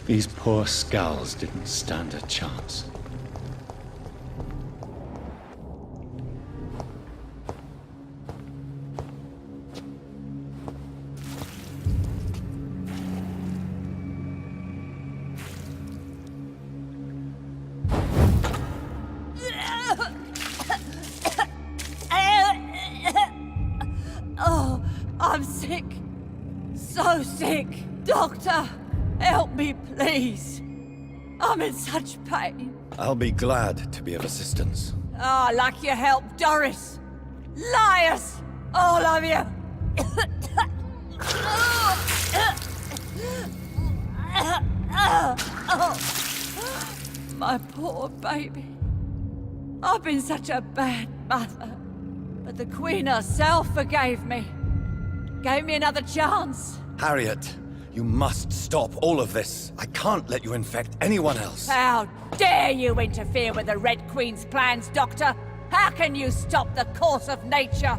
These poor skulls didn't stand a chance. Oh, I'm sick. So sick. Doctor, help me, please. I'm in such pain. I'll be glad to be of assistance. Ah, like your help, Doris. Liars! All of you! My poor baby. I've been such a bad mother. But the Queen herself forgave me. Gave me another chance. Harriet, you must stop all of this. I can't let you infect anyone else. How dare you interfere with the Red Queen's plans, Doctor? How can you stop the course of nature?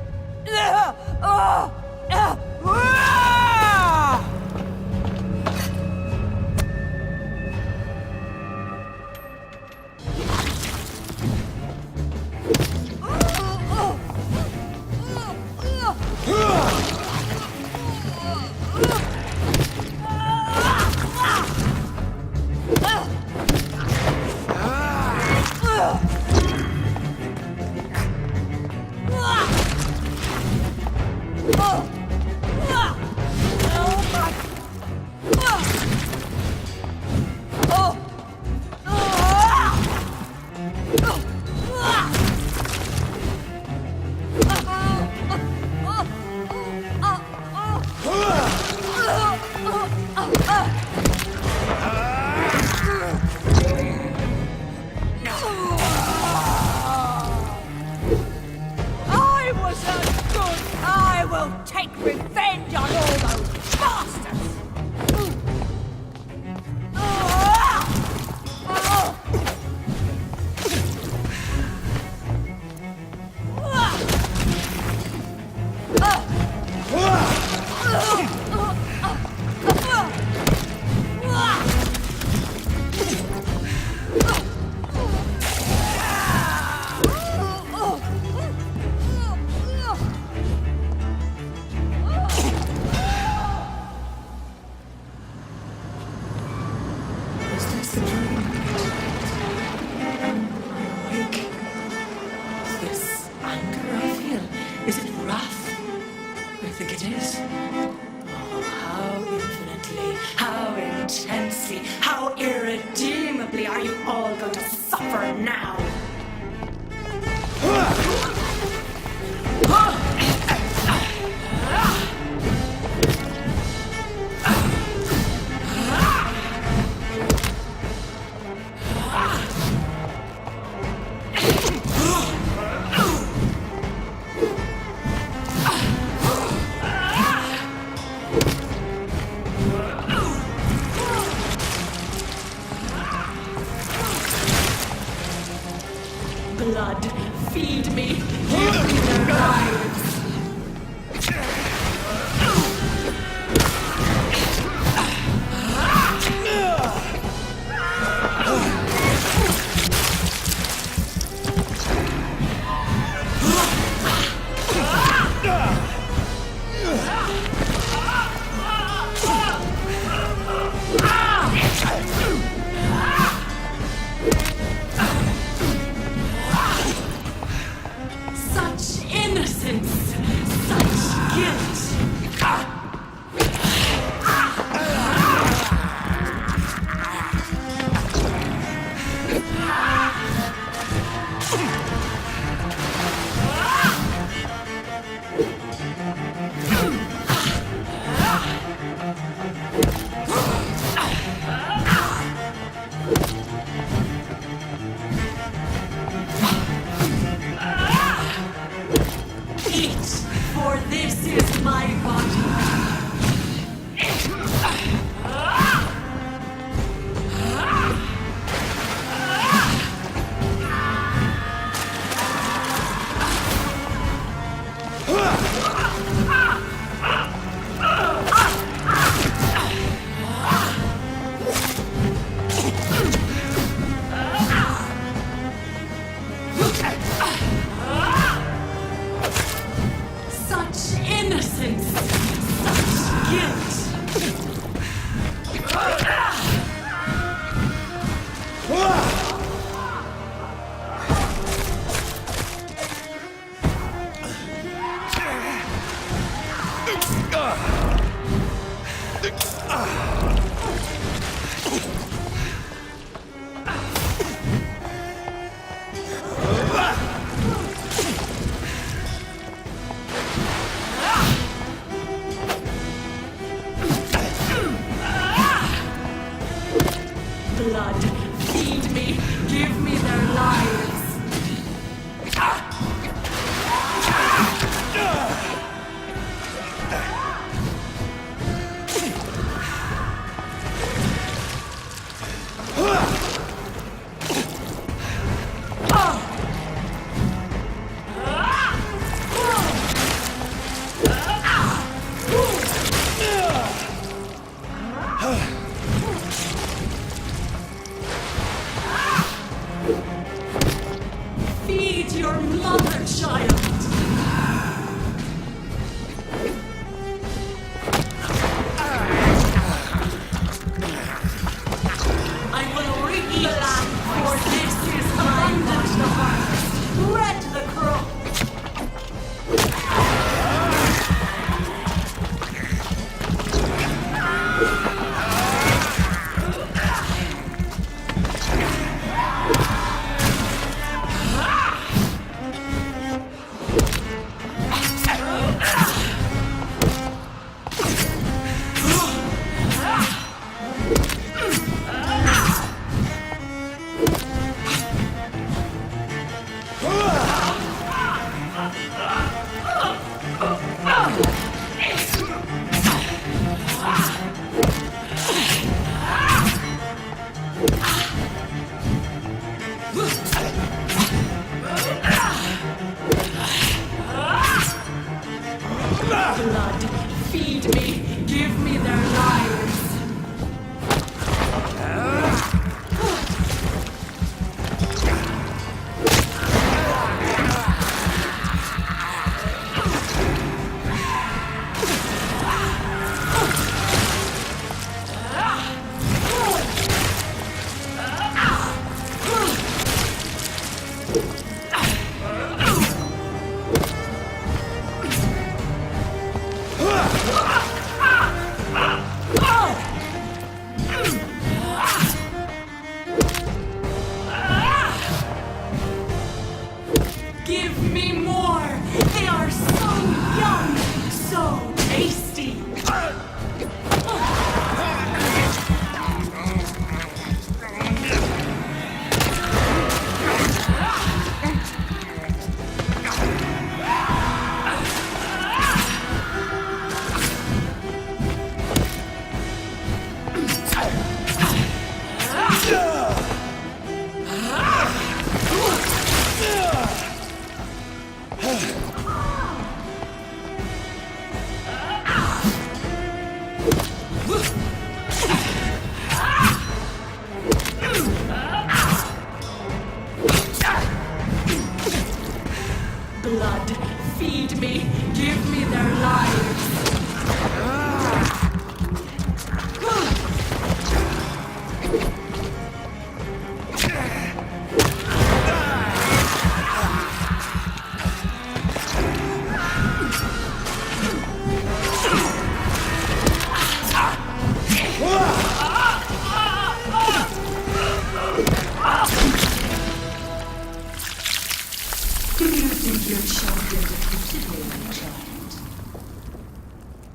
Blood, feed me, give me their lives. Feed your mother, child. I will re-eat, for this is abundant the harvest. Red the crop. Blood, feed me, give me their lives. Give me more! They are so young, so tasty! Blood, feed me, give me their lives. Do you think your champion defeated me, my child?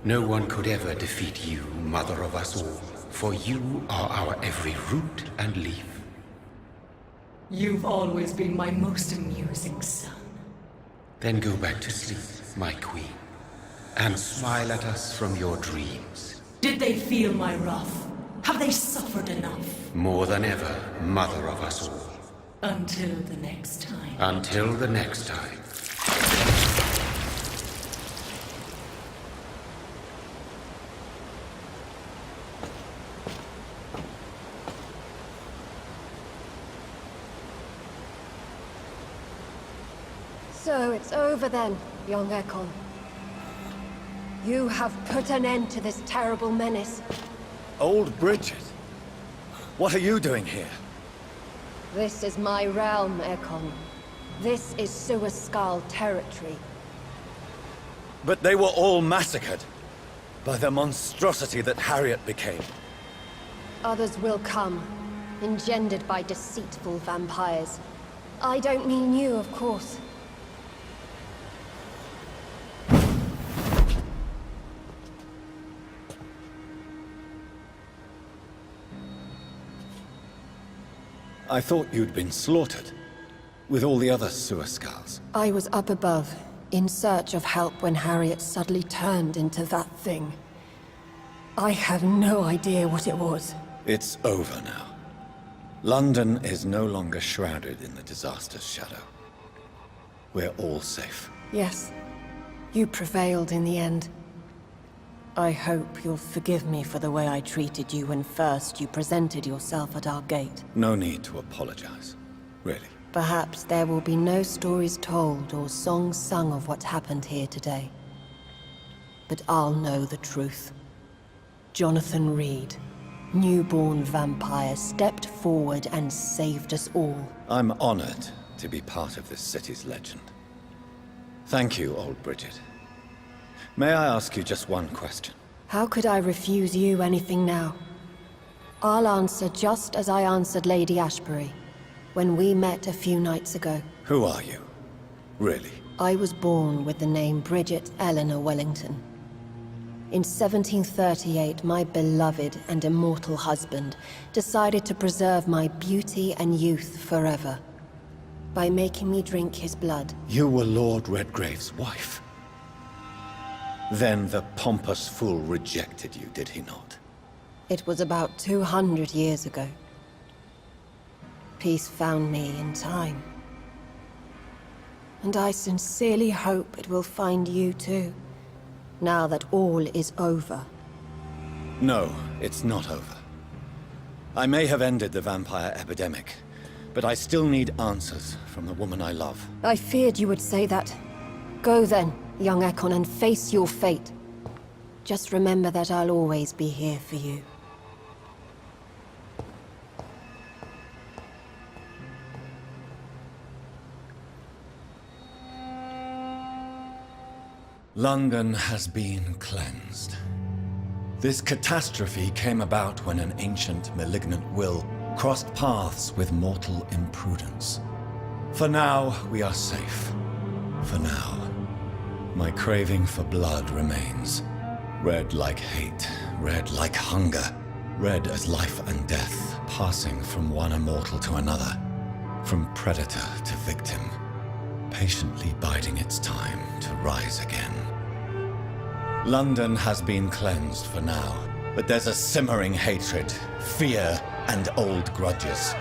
No one could ever defeat you, mother of us all, for you are our every root and leaf. You've always been my most amusing son. Then go back to sleep, my queen, and smile at us from your dreams. Did they feel my wrath? Have they suffered enough? More than ever, mother of us all. Until the next time. Until the next time. So it's over then, young Ekon. You have put an end to this terrible menace. Old Bridget? What are you doing here? This is my realm, Ekon. This is Suaskal territory. But they were all massacred by the monstrosity that Harriet became. Others will come, engendered by deceitful vampires. I don't mean you, of course. I thought you'd been slaughtered, with all the other Suascars. I was up above, in search of help when Harriet suddenly turned into that thing. I have no idea what it was. It's over now. London is no longer shrouded in the disaster's shadow. We're all safe. Yes, you prevailed in the end. I hope you'll forgive me for the way I treated you when first you presented yourself at our gate. No need to apologize, really. Perhaps there will be no stories told or songs sung of what happened here today. But I'll know the truth. Jonathan Reed, newborn vampire, stepped forward and saved us all. I'm honored to be part of this city's legend. Thank you, old Bridget. May I ask you just one question? How could I refuse you anything now? I'll answer just as I answered Lady Ashbury when we met a few nights ago. Who are you? Really? I was born with the name Bridget Eleanor Wellington. In 1738, my beloved and immortal husband decided to preserve my beauty and youth forever by making me drink his blood. You were Lord Redgrave's wife. Then the pompous fool rejected you, did he not? It was about 200 years ago. Peace found me in time. And I sincerely hope it will find you too, now that all is over. No, it's not over. I may have ended the vampire epidemic, but I still need answers from the woman I love. I feared you would say that. Go then, young Ekon, and face your fate. Just remember that I'll always be here for you. London has been cleansed. This catastrophe came about when an ancient, malignant will crossed paths with mortal imprudence. For now, we are safe. For now. My craving for blood remains. Red like hate, red like hunger. Red as life and death, passing from one immortal to another. From predator to victim. Patiently biding its time to rise again. London has been cleansed for now, but there's a simmering hatred, fear, and old grudges.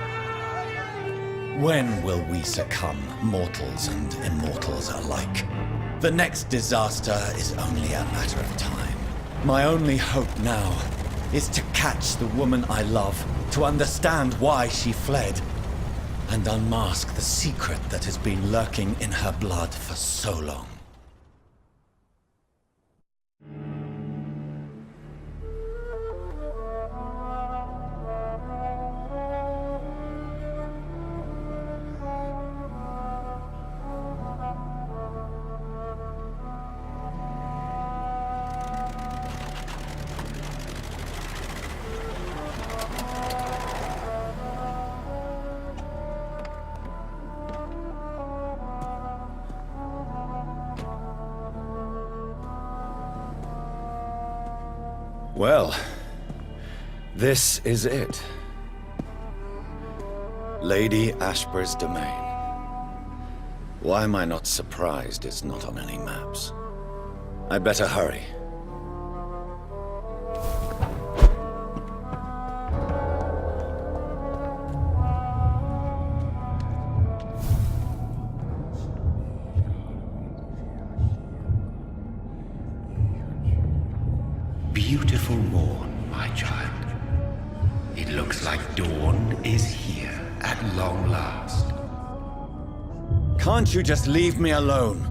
When will we succumb, mortals and immortals alike? The next disaster is only a matter of time. My only hope now is to catch the woman I love, to understand why she fled, and unmask the secret that has been lurking in her blood for so long. Well, this is it. Lady Ashbury's domain. Why am I not surprised it's not on any maps? I'd better hurry. Beautiful morn, my child. It looks like dawn is here at long last. Can't you just leave me alone?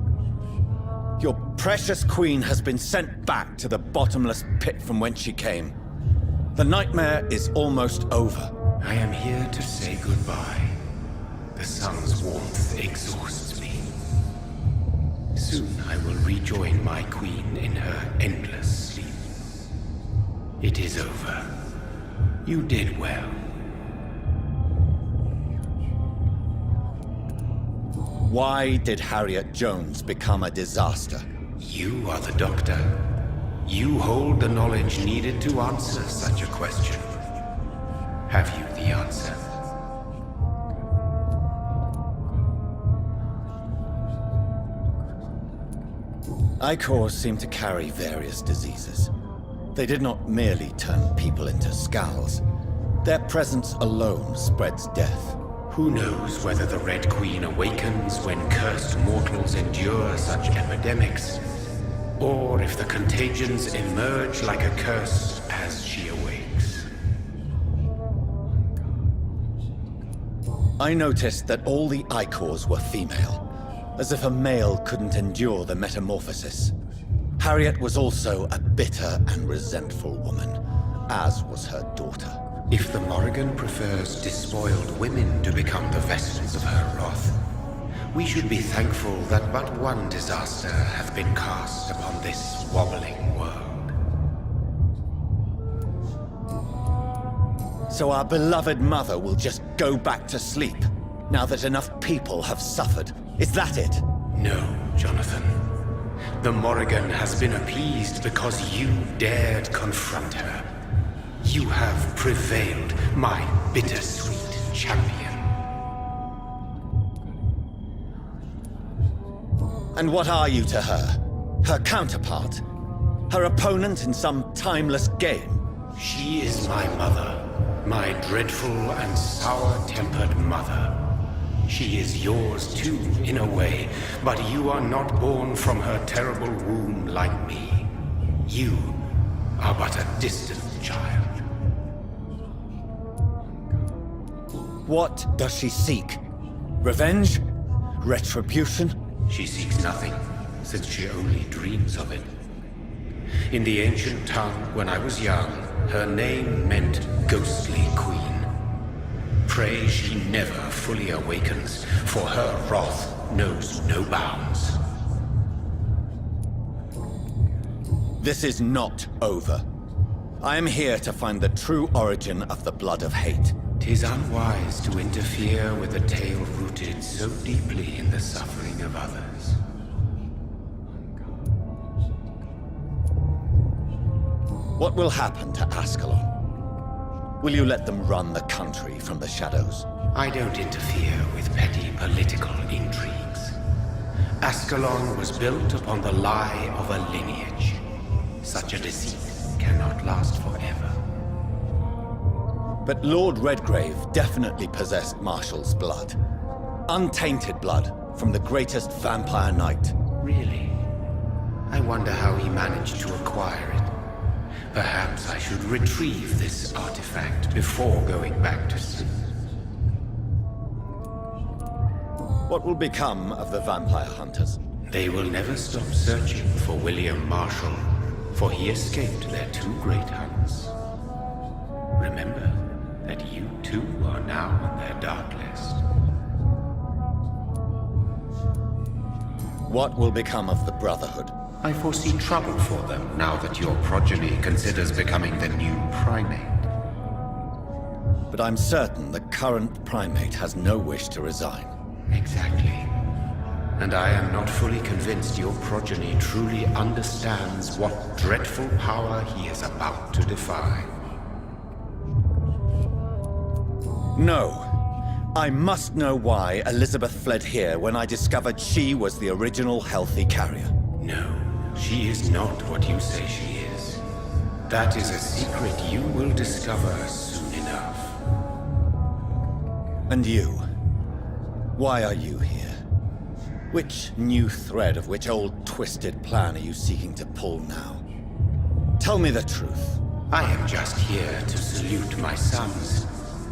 Your precious queen has been sent back to the bottomless pit from whence she came. The nightmare is almost over. I am here to say goodbye. The sun's warmth exhausts me. Soon I will rejoin my queen in her endless sleep. It is over. You did well. Why did Harriet Jones become a disaster? You are the doctor. You hold the knowledge needed to answer such a question. Have you the answer? Icors seem to carry various diseases. They did not merely turn people into skulls. Their presence alone spreads death. Who knows whether the Red Queen awakens when cursed mortals endure such epidemics, or if the contagions emerge like a curse as she awakes. I noticed that all the Icors were female, as if a male couldn't endure the metamorphosis. Harriet was also a bitter and resentful woman, as was her daughter. If the Morrigan prefers despoiled women to become the vessels of her wrath, we should be thankful that but one disaster hath been cast upon this wobbling world. So our beloved mother will just go back to sleep, now that enough people have suffered. Is that it? No, Jonathan. The Morrigan has been appeased because you dared confront her. You have prevailed, my bittersweet champion. And what are you to her? Her counterpart? Her opponent in some timeless game? She is my mother, my dreadful and sour-tempered mother. She is yours too, in a way, but you are not born from her terrible womb like me. You are but a distant child. What does she seek? Revenge? Retribution? She seeks nothing, since she only dreams of it. In the ancient tongue, when I was young, her name meant Ghostly Queen. Pray she never fully awakens, for her wrath knows no bounds. This is not over. I am here to find the true origin of the blood of hate. 'Tis unwise to interfere with a tale rooted so deeply in the suffering of others. What will happen to Ascalon? Will you let them run the country from the shadows? I don't interfere with petty political intrigues. Ascalon was built upon the lie of a lineage. Such a deceit cannot last forever. But Lord Redgrave definitely possessed Marshall's blood. Untainted blood from the greatest vampire knight. Really? I wonder how he managed to acquire it. Perhaps I should retrieve this artifact before going back to sleep. What will become of the vampire hunters? They will never stop searching for William Marshall, for he escaped their two great hunts. Remember that you too are now on their dark list. What will become of the Brotherhood? I foresee trouble for them now that your progeny considers becoming the new primate. But I'm certain the current primate has no wish to resign. Exactly. And I am not fully convinced your progeny truly understands what dreadful power he is about to defy. No. I must know why Elizabeth fled here when I discovered she was the original healthy carrier. No, she is not what you say she is. That is a secret you will discover soon enough. And you? Why are you here? Which new thread of which old twisted plan are you seeking to pull now? Tell me the truth. I am just here to salute my sons,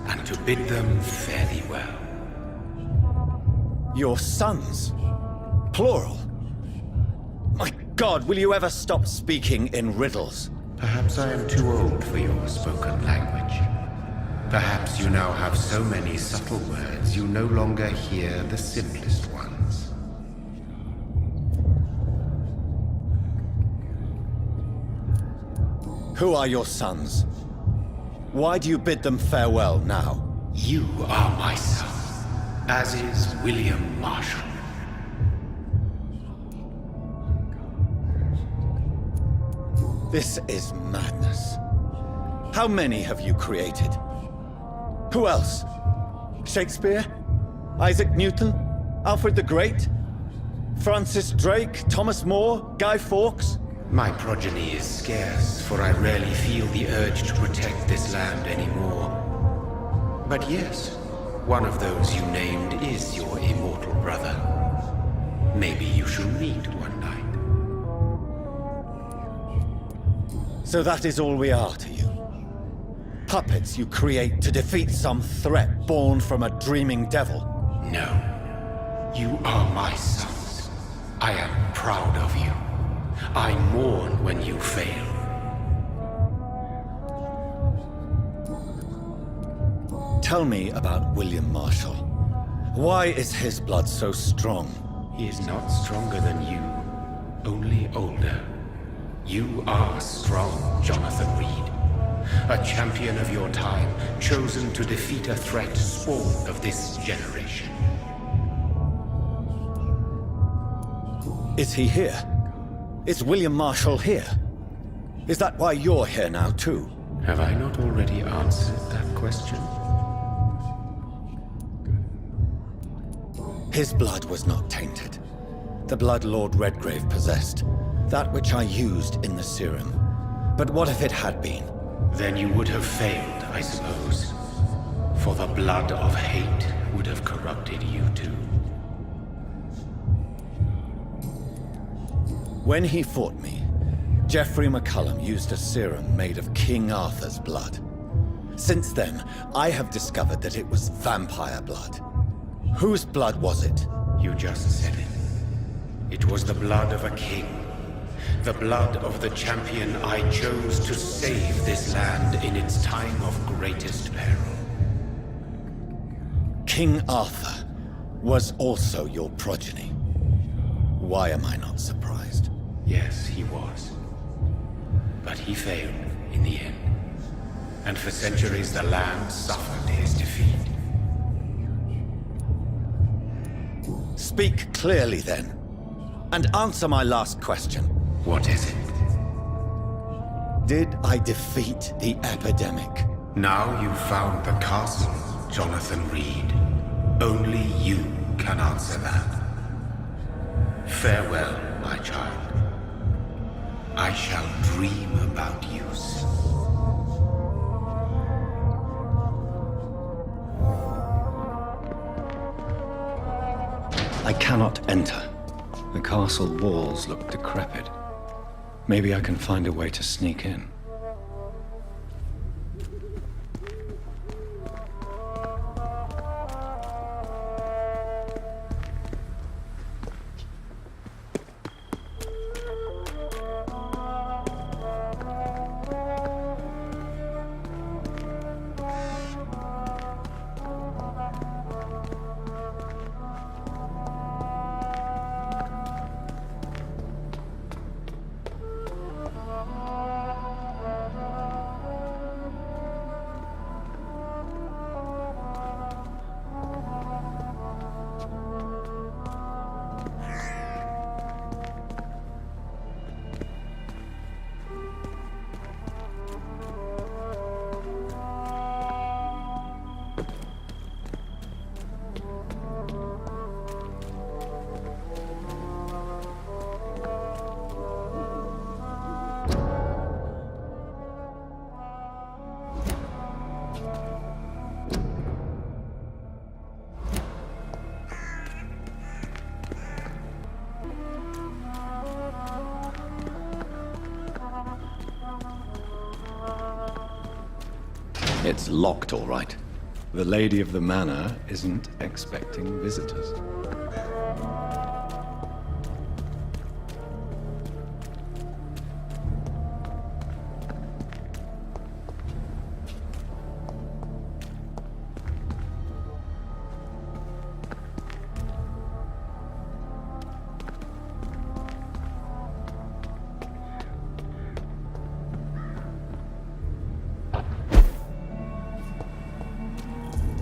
and to bid them fare thee well. Your sons? Plural? My God, will you ever stop speaking in riddles? Perhaps I am too old for your spoken language. Perhaps you now have so many subtle words you no longer hear the simplest ones. Who are your sons? Why do you bid them farewell now? You are my son, as is William Marshall. This is madness. How many have you created? Who else? Shakespeare? Isaac Newton? Alfred the Great? Francis Drake? Thomas More? Guy Fawkes? My progeny is scarce, for I rarely feel the urge to protect this land anymore. But yes, one of those you named is your immortal brother. Maybe you shall meet one night. So that is all we are to you? Puppets you create to defeat some threat born from a dreaming devil? No. You are my sons. I am proud of you. I mourn when you fail. Tell me about William Marshall. Why is his blood so strong? He is not stronger than you, only older. You are strong, Jonathan Reed. A champion of your time, chosen to defeat a threat spawned of this generation. Is he here? Is William Marshall here? Is that why you're here now, too? Have I not already answered that question? His blood was not tainted. The blood Lord Redgrave possessed. That which I used in the serum. But what if it had been? Then you would have failed, I suppose. For the blood of hate would have corrupted you too. When he fought me, Geoffrey McCullum used a serum made of King Arthur's blood. Since then, I have discovered that it was vampire blood. Whose blood was it? You just said it. It was the blood of a king. The blood of the champion I chose to save this land in its time of greatest peril. King Arthur was also your progeny. Why am I not surprised? Yes, he was. But he failed in the end. And for centuries the land suffered his defeat. Speak clearly then, and answer my last question. What is it? Did I defeat the epidemic? Now you've found the castle, Jonathan Reed. Only you can answer that. Farewell, my child. I shall dream about you soon. I cannot enter. The castle walls look decrepit. Maybe I can find a way to sneak in. It's locked, all right. The lady of the manor isn't expecting visitors.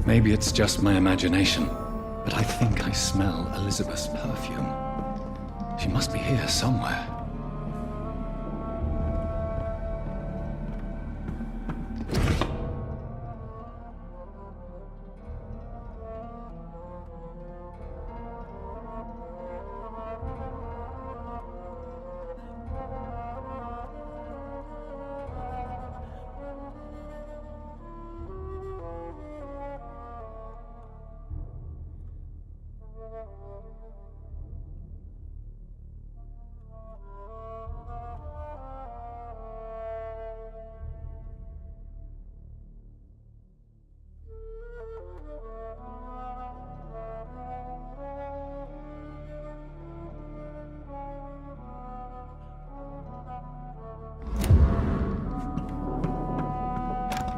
Maybe it's just my imagination, but I think I smell Elizabeth's perfume. She must be here somewhere.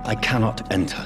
I cannot enter.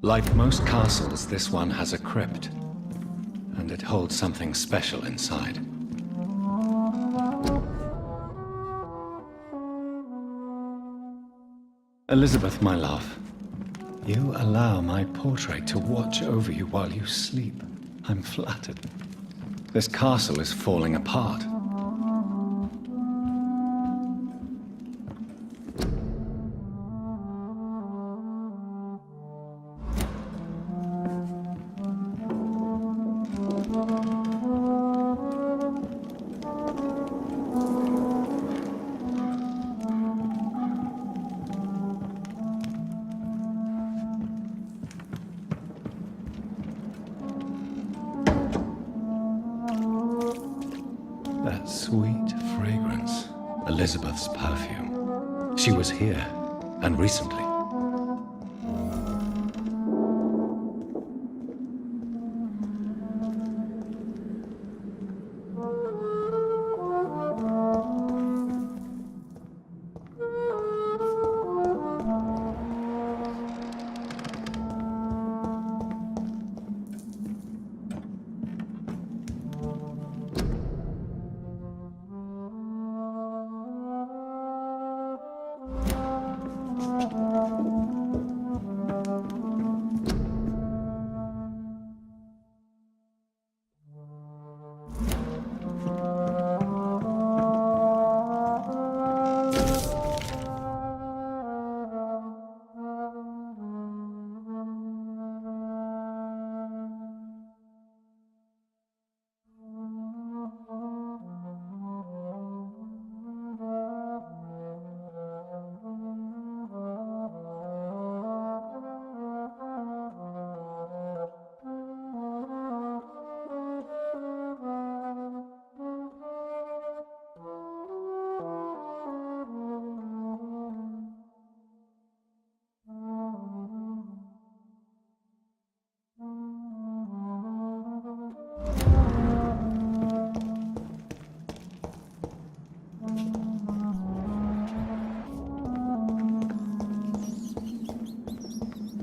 Like most castles, this one has a crypt, and it holds something special inside. Elizabeth, my love, you allow my portrait to watch over you while you sleep. I'm flattered. This castle is falling apart. That sweet fragrance. Elizabeth's perfume. She was here, and recently.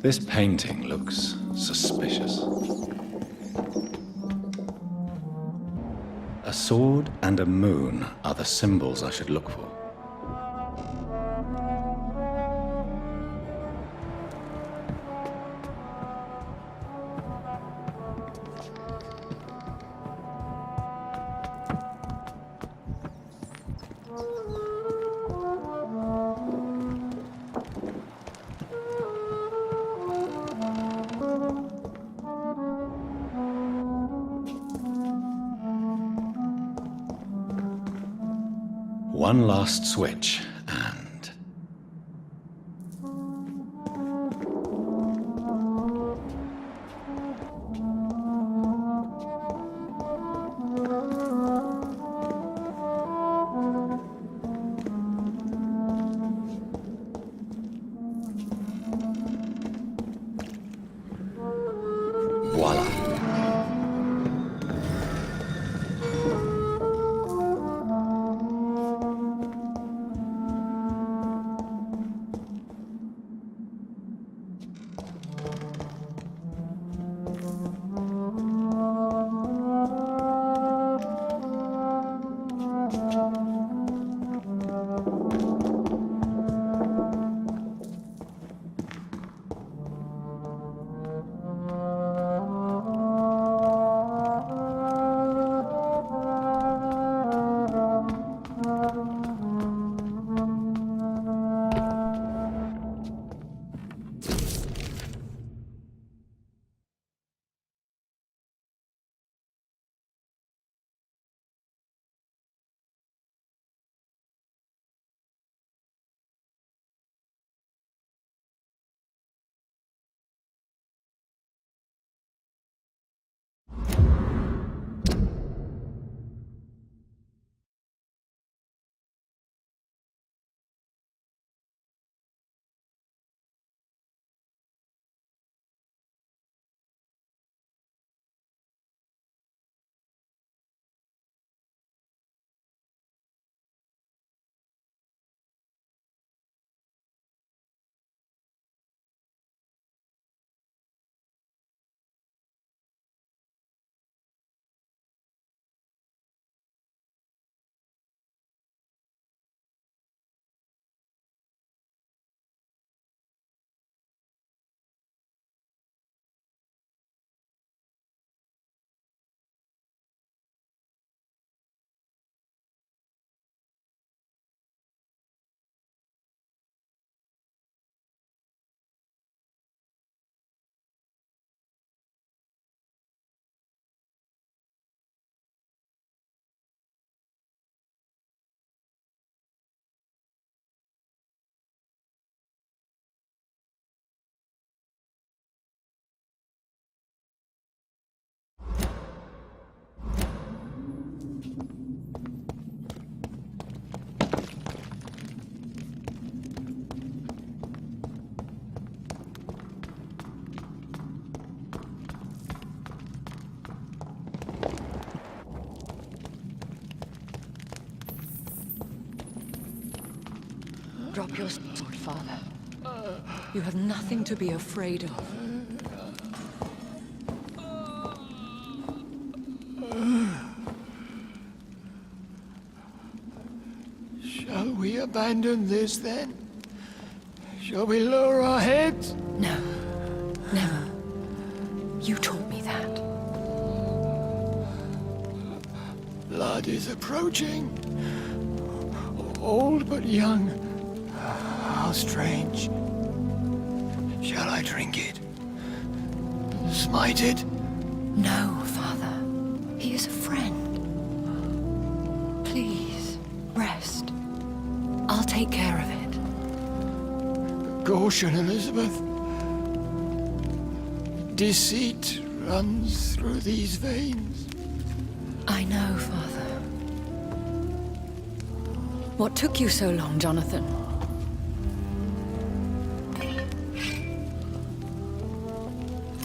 This painting looks suspicious. A sword and a moon are the symbols I should look for. one last switch, and... voila. Drop your sword, Father. You have nothing to be afraid of. Shall we abandon this then? Shall we lower our heads? No. Never. You taught me that. Blood is approaching. Old but young. How strange. Shall I drink it? Smite it? No, Father. He is a friend. Please, rest. I'll take care of it. Caution, Elizabeth. Deceit runs through these veins. I know, Father. What took you so long, Jonathan?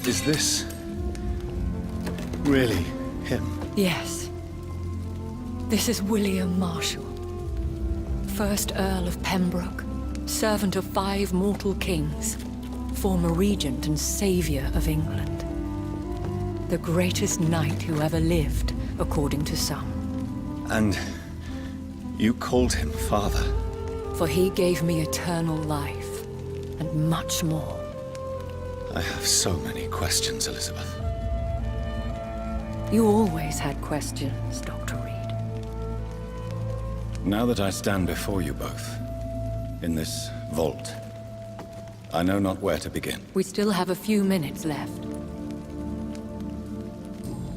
Is this... really him? Yes. This is William Marshall, 1st Earl of Pembroke, servant of 5 mortal kings, former regent and saviour of England. The greatest knight who ever lived, according to some. And you called him father? For he gave me eternal life, and much more. I have so many questions, Elizabeth. You always had questions, Dr. Reed. Now that I stand before you both, in this vault, I know not where to begin. We still have a few minutes left.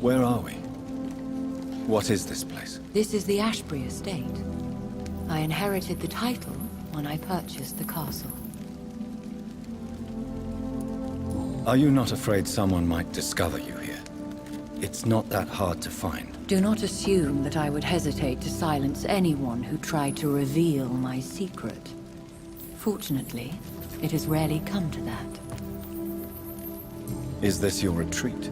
Where are we? What is this place? This is the Ashbury estate. I inherited the title when I purchased the castle. Are you not afraid someone might discover you here? It's not that hard to find. Do not assume that I would hesitate to silence anyone who tried to reveal my secret. Fortunately, it has rarely come to that. Is this your retreat?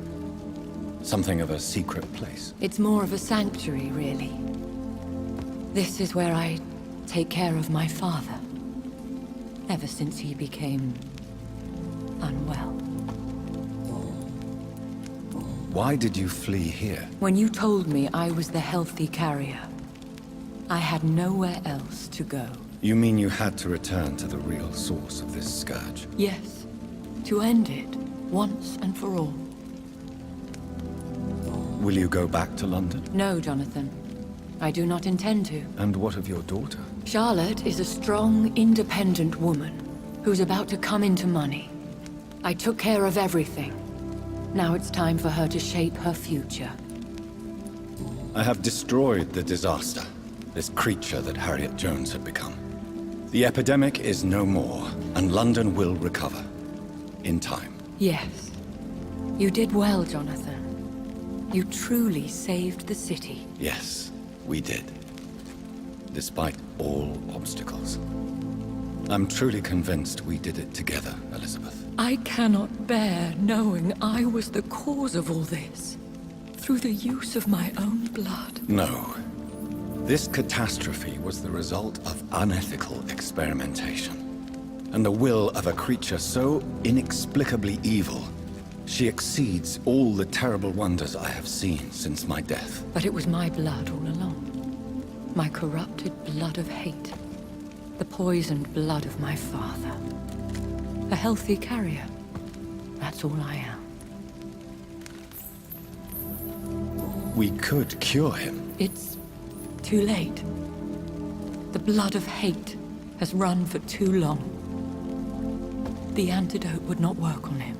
Something of a secret place? It's more of a sanctuary, really. This is where I take care of my father. Ever since he became unwell. Why did you flee here? When you told me I was the healthy carrier, I had nowhere else to go. You mean you had to return to the real source of this scourge? Yes, to end it, once and for all. Will you go back to London? No, Jonathan. I do not intend to. And what of your daughter? Charlotte is a strong, independent woman who's about to come into money. I took care of everything. Now it's time for her to shape her future. I have destroyed the disaster, this creature that Harriet Jones had become. The epidemic is no more, and London will recover. In time. Yes. You did well, Jonathan. You truly saved the city. Yes, we did. Despite all obstacles. I'm truly convinced we did it together, Elizabeth. I cannot bear knowing I was the cause of all this. Through the use of my own blood. No. This catastrophe was the result of unethical experimentation. And the will of a creature so inexplicably evil, she exceeds all the terrible wonders I have seen since my death. But it was my blood all along. My corrupted blood of hate. The poisoned blood of my father. A healthy carrier. That's all I am. We could cure him. It's too late. The blood of hate has run for too long. The antidote would not work on him.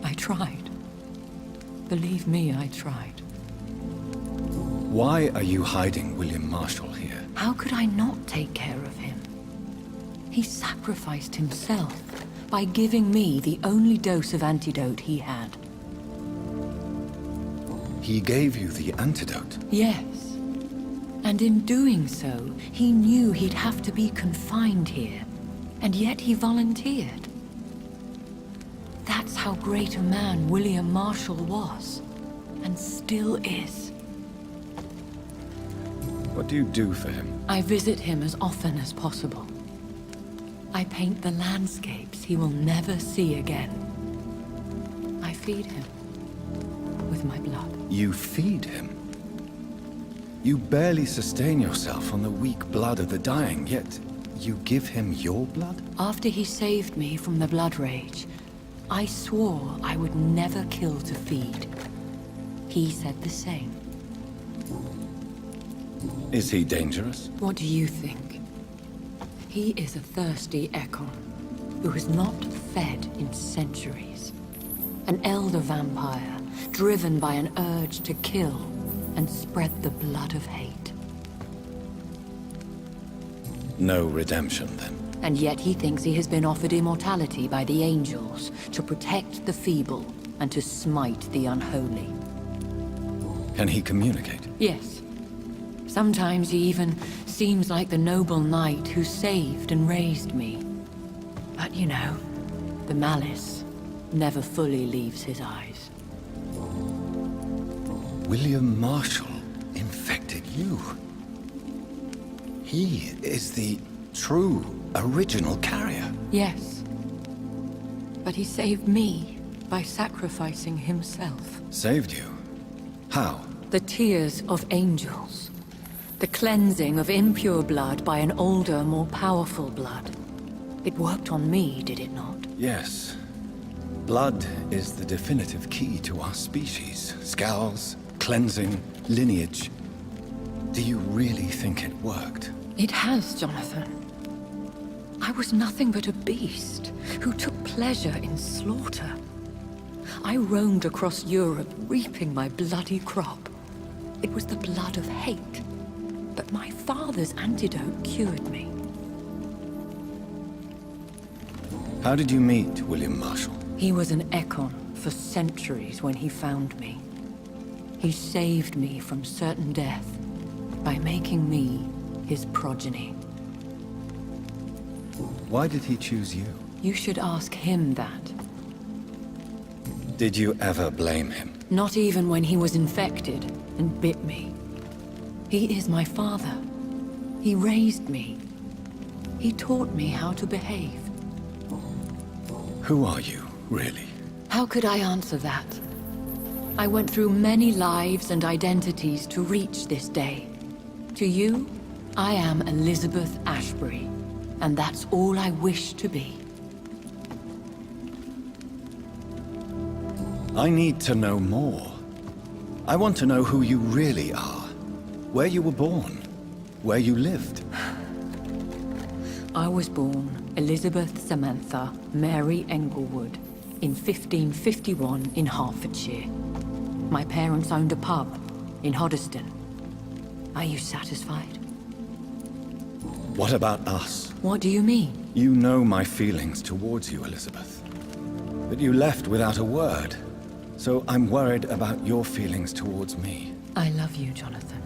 I tried. Believe me, I tried. Why are you hiding William Marshall here? How could I not take care of him? He sacrificed himself by giving me the only dose of antidote he had. He gave you the antidote? Yes. And in doing so, he knew he'd have to be confined here. And yet he volunteered. That's how great a man William Marshall was. And still is. What do you do for him? I visit him as often as possible. I paint the landscapes he will never see again. I feed him with my blood. You feed him? You barely sustain yourself on the weak blood of the dying, yet you give him your blood? After he saved me from the blood rage, I swore I would never kill to feed. He said the same. Is he dangerous? What do you think? He is a thirsty Ekon, who has not fed in centuries. An elder vampire, driven by an urge to kill and spread the blood of hate. No redemption, then? And yet he thinks he has been offered immortality by the angels to protect the feeble and to smite the unholy. Can he communicate? Yes. Sometimes he even seems like the noble knight who saved and raised me. But you know, the malice never fully leaves his eyes. William Marshall infected you. He is the true, original carrier. Yes. But he saved me by sacrificing himself. Saved you? How? The tears of angels. The cleansing of impure blood by an older, more powerful blood. It worked on me, did it not? Yes. Blood is the definitive key to our species. Scowls, cleansing, lineage. Do you really think it worked? It has, Jonathan. I was nothing but a beast who took pleasure in slaughter. I roamed across Europe, reaping my bloody crop. It was the blood of hate. But my father's antidote cured me. How did you meet William Marshall? He was an Ekon for centuries when he found me. He saved me from certain death by making me his progeny. Why did he choose you? You should ask him that. Did you ever blame him? Not even when he was infected and bit me. He is my father. He raised me. He taught me how to behave. Who are you, really? How could I answer that? I went through many lives and identities to reach this day. To you, I am Elizabeth Ashbury, and that's all I wish to be. I need to know more. I want to know who you really are. Where you were born. Where you lived. I was born Elizabeth Samantha Mary Englewood in 1551 in Hertfordshire. My parents owned a pub in Hoddesdon. Are you satisfied? What about us? What do you mean? You know my feelings towards you, Elizabeth. But you left without a word. So I'm worried about your feelings towards me. I love you, Jonathan.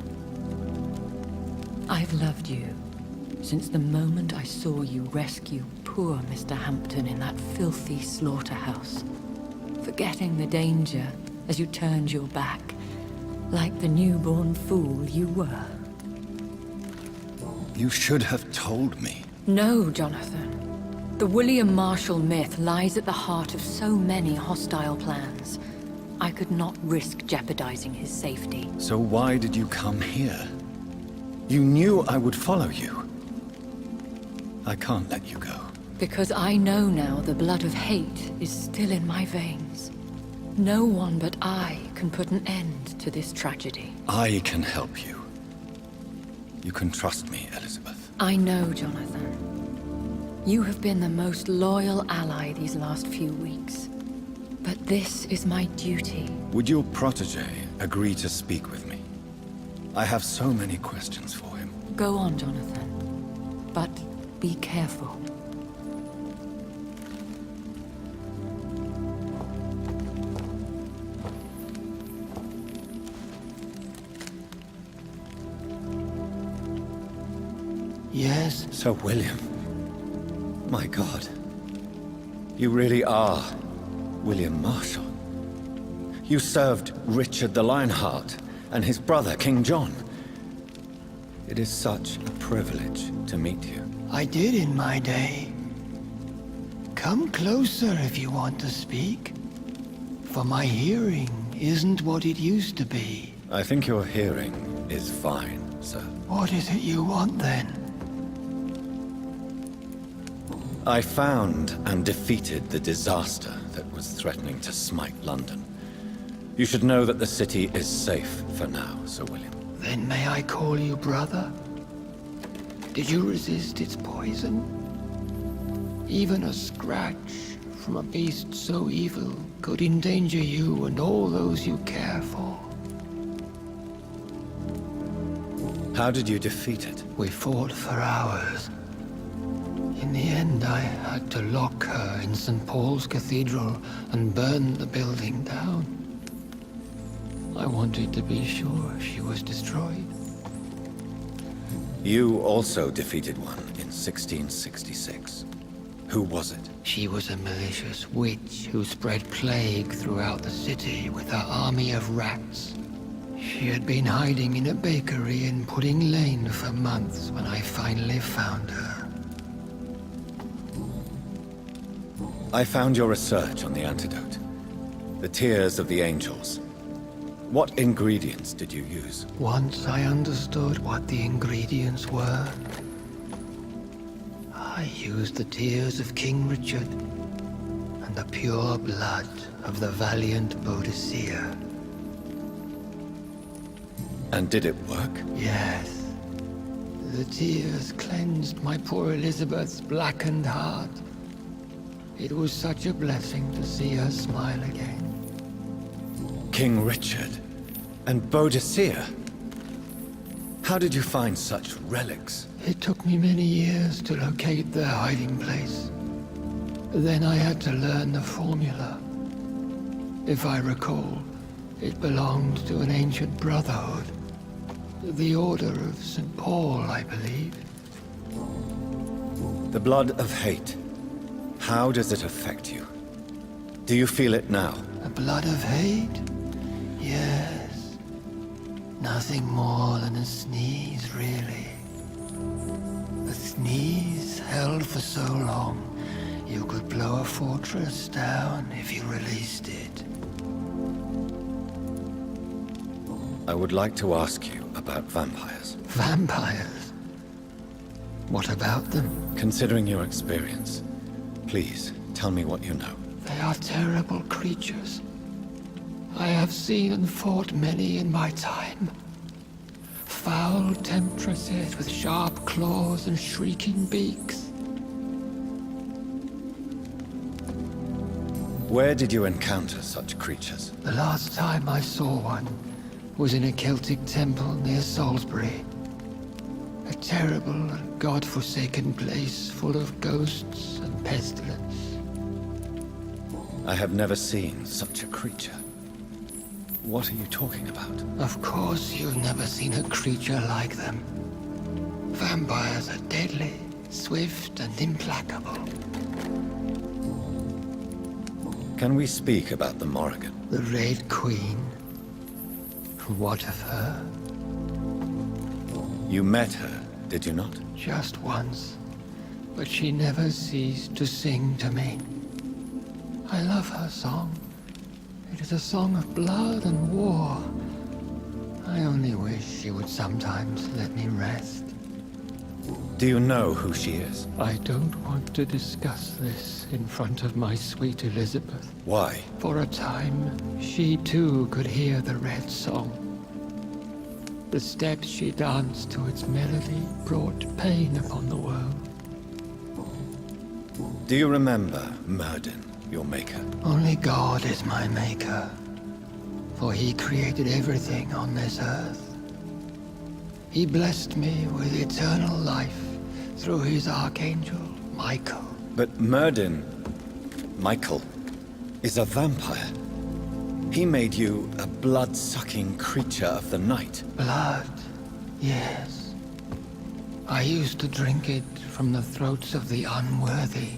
I've loved you since the moment I saw you rescue poor Mr. Hampton in that filthy slaughterhouse, forgetting the danger as you turned your back, like the newborn fool you were. You should have told me. No, Jonathan. The William Marshall myth lies at the heart of so many hostile plans. I could not risk jeopardizing his safety. So why did you come here? You knew I would follow you. I can't let you go. Because I know now the blood of hate is still in my veins. No one but I can put an end to this tragedy. I can help you. You can trust me, Elizabeth. I know, Jonathan. You have been the most loyal ally these last few weeks. But this is my duty. Would your protege agree to speak with me? I have so many questions for him. Go on, Jonathan. But be careful. Yes? Sir William. My God. You really are William Marshall. You served Richard the Lionheart and his brother, King John. It is such a privilege to meet you. I did in my day. Come closer if you want to speak. For my hearing isn't what it used to be. I think your hearing is fine, sir. What is it you want then? I found and defeated the disaster that was threatening to smite London. You should know that the city is safe for now, Sir William. Then may I call you brother? Did you resist its poison? Even a scratch from a beast so evil could endanger you and all those you care for. How did you defeat it? We fought for hours. In the end, I had to lock her in St. Paul's Cathedral and burn the building down. I wanted to be sure she was destroyed. You also defeated one in 1666. Who was it? She was a malicious witch who spread plague throughout the city with her army of rats. She had been hiding in a bakery in Pudding Lane for months when I finally found her. I found your research on the antidote. The tears of the angels. What ingredients did you use? Once I understood what the ingredients were, I used the tears of King Richard and the pure blood of the valiant Boadicea. And did it work? Yes. The tears cleansed my poor Elizabeth's blackened heart. It was such a blessing to see her smile again. King Richard and Boadicea. How did you find such relics? It took me many years to locate their hiding place. Then I had to learn the formula. If I recall, it belonged to an ancient brotherhood. The Order of St. Paul, I believe. The blood of hate. How does it affect you? Do you feel it now? The blood of hate? Yes. Nothing more than a sneeze, really. A sneeze held for so long, you could blow a fortress down if you released it. I would like to ask you about vampires. Vampires? What about them? Considering your experience, please tell me what you know. They are terrible creatures. I have seen and fought many in my time. Foul temptresses with sharp claws and shrieking beaks. Where did you encounter such creatures? The last time I saw one was in a Celtic temple near Salisbury. A terrible and god-forsaken place full of ghosts and pestilence. I have never seen such a creature. What are you talking about? Of course you've never seen a creature like them. Vampires are deadly, swift and implacable. Can we speak about the Morrigan? The Red Queen? What of her? You met her, did you not? Just once, but she never ceased to sing to me. I love her song. It is a song of blood and war. I only wish she would sometimes let me rest. Do you know who she is? I don't want to discuss this in front of my sweet Elizabeth. Why? For a time, she too could hear the Red Song. The steps she danced to its melody brought pain upon the world. Do you remember Myrddin, your maker? Only God is my maker, for he created everything on this earth. He blessed me with eternal life through his archangel, Michael. But Myrddin, Michael, is a vampire. He made you a blood-sucking creature of the night. Blood, yes. I used to drink it from the throats of the unworthy.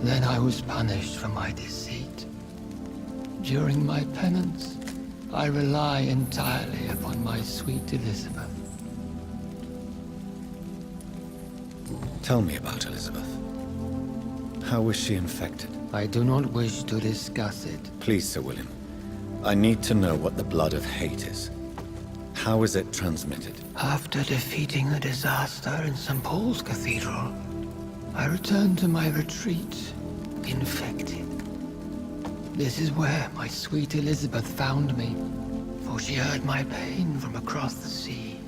Then I was punished for my deceit. During my penance, I rely entirely upon my sweet Elizabeth. Tell me about Elizabeth. How was she infected? I do not wish to discuss it. Please, Sir William. I need to know what the blood of hate is. How is it transmitted? After defeating a disaster in St. Paul's Cathedral, I returned to my retreat, infected. This is where my sweet Elizabeth found me, for she heard my pain from across the sea.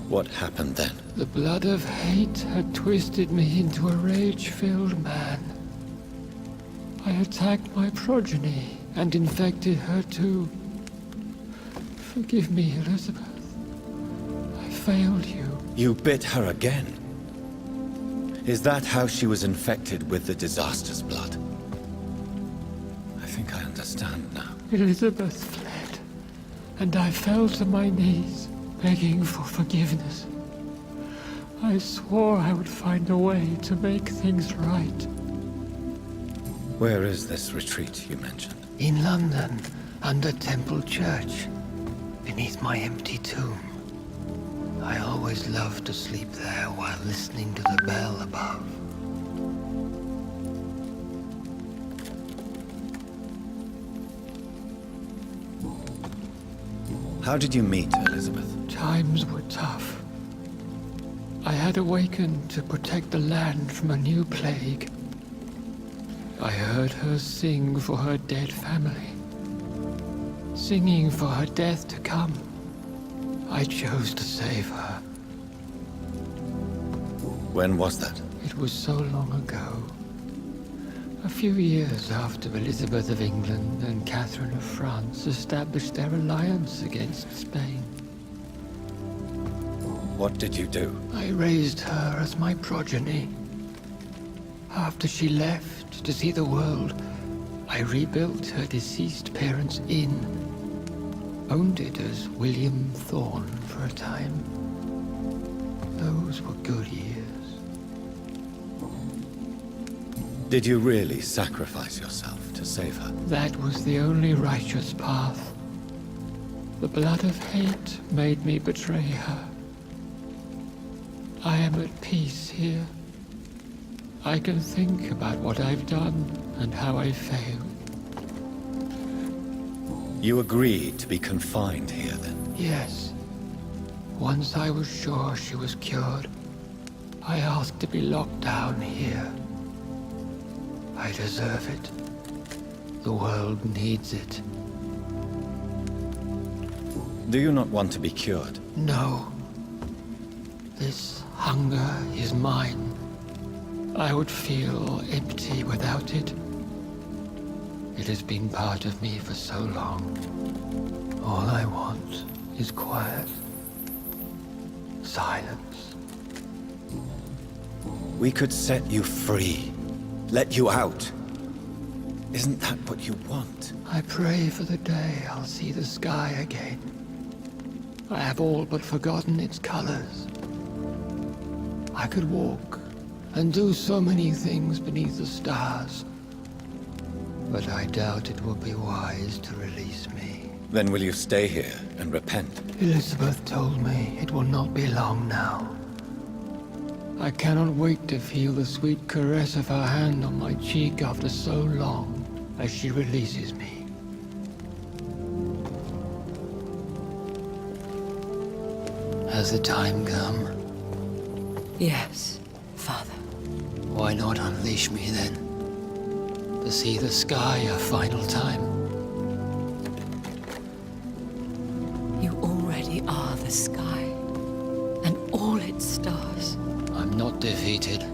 What happened then? The blood of hate had twisted me into a rage-filled man. I attacked my progeny and infected her too. Forgive me, Elizabeth. I failed you. You bit her again. Is that how she was infected with the disaster's blood? I think I understand now. Elizabeth fled, and I fell to my knees, begging for forgiveness. I swore I would find a way to make things right. Where is this retreat you mentioned? In London, under Temple Church, beneath my empty tomb. I always loved to sleep there while listening to the bell above. How did you meet Elizabeth? Times were tough. I had awakened to protect the land from a new plague. I heard her sing for her dead family. Singing for her death to come. I chose to save her. When was that? It was so long ago. A few years after Elizabeth of England and Catherine of France established their alliance against Spain. What did you do? I raised her as my progeny. After she left to see the world, I rebuilt her deceased parents' inn. Owned it as William Thorne for a time. Those were good years. Did you really sacrifice yourself to save her? That was the only righteous path. The blood of hate made me betray her. I am at peace here. I can think about what I've done and how I failed. You agreed to be confined here then? Yes. Once I was sure she was cured, I asked to be locked down here. I deserve it. The world needs it. Do you not want to be cured? No. This hunger is mine. I would feel empty without it. It has been part of me for so long. All I want is quiet. Silence. We could set you free. Let you out. Isn't that what you want? I pray for the day I'll see the sky again. I have all but forgotten its colors. I could walk and do so many things beneath the stars. But I doubt it will be wise to release me. Then will you stay here and repent? Elizabeth told me it will not be long now. I cannot wait to feel the sweet caress of her hand on my cheek after so long as she releases me. Has the time come? Yes, Father. Why not unleash me then? To see the sky a final time? You already are the sky, and all its stars. I'm not defeated,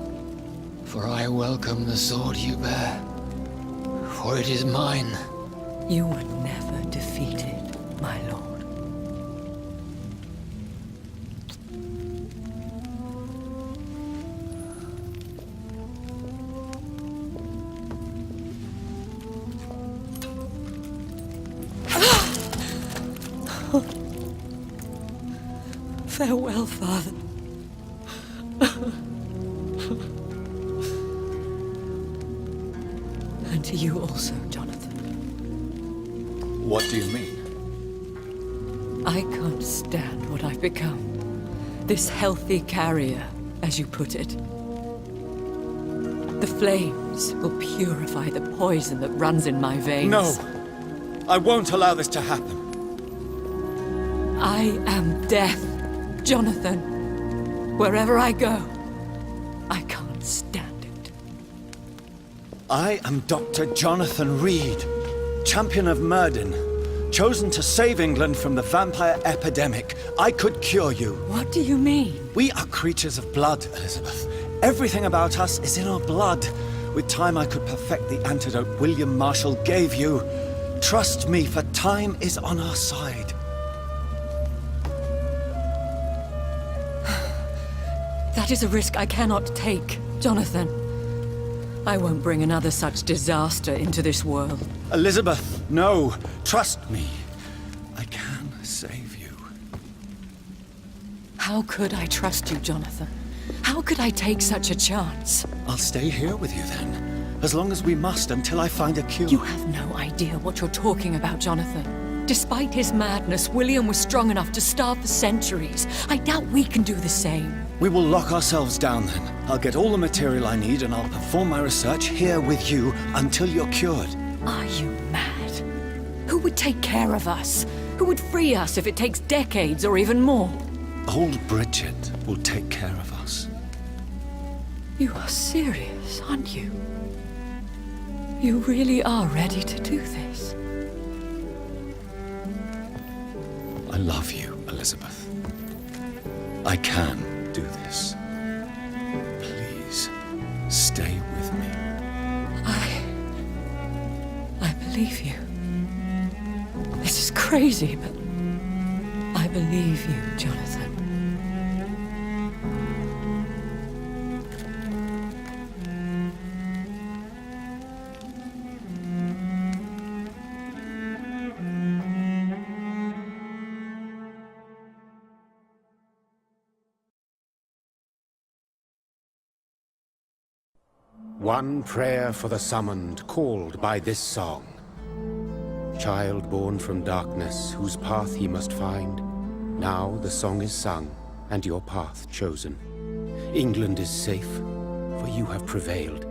for I welcome the sword you bear, for it is mine. You were never defeated, my lord. Farewell, Father. And to you also, Jonathan. What do you mean? I can't stand what I've become. This healthy carrier, as you put it. The flames will purify the poison that runs in my veins. No! I won't allow this to happen. I am death, Jonathan. Wherever I go, I can't stand it. I am Dr. Jonathan Reed, champion of Myrddin, chosen to save England from the vampire epidemic. I could cure you. What do you mean? We are creatures of blood, Elizabeth. Everything about us is in our blood. With time, I could perfect the antidote William Marshall gave you. Trust me, for time is on our side. That is a risk I cannot take, Jonathan. I won't bring another such disaster into this world. Elizabeth, no. Trust me. I can save you. How could I trust you, Jonathan? How could I take such a chance? I'll stay here with you then, as long as we must until I find a cure. You have no idea what you're talking about, Jonathan. Despite his madness, William was strong enough to starve for centuries. I doubt we can do the same. We will lock ourselves down then. I'll get all the material I need and I'll perform my research here with you until you're cured. Are you mad? Who would take care of us? Who would free us if it takes decades or even more? Old Bridget will take care of us. You are serious, aren't you? You really are ready to do this? I love you, Elizabeth. I can do this. Please, stay with me. I believe you. This is crazy, but I believe you, Jonathan. One prayer for the summoned, called by this song. Child born from darkness, whose path he must find. Now the song is sung, and your path chosen. England is safe, for you have prevailed.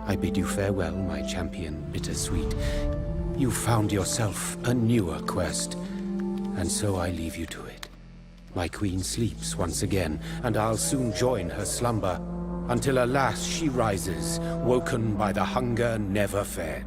I bid you farewell, my champion bittersweet. You found yourself a newer quest, and so I leave you to it. My queen sleeps once again, and I'll soon join her slumber, until alas she rises, woken by the hunger never fed.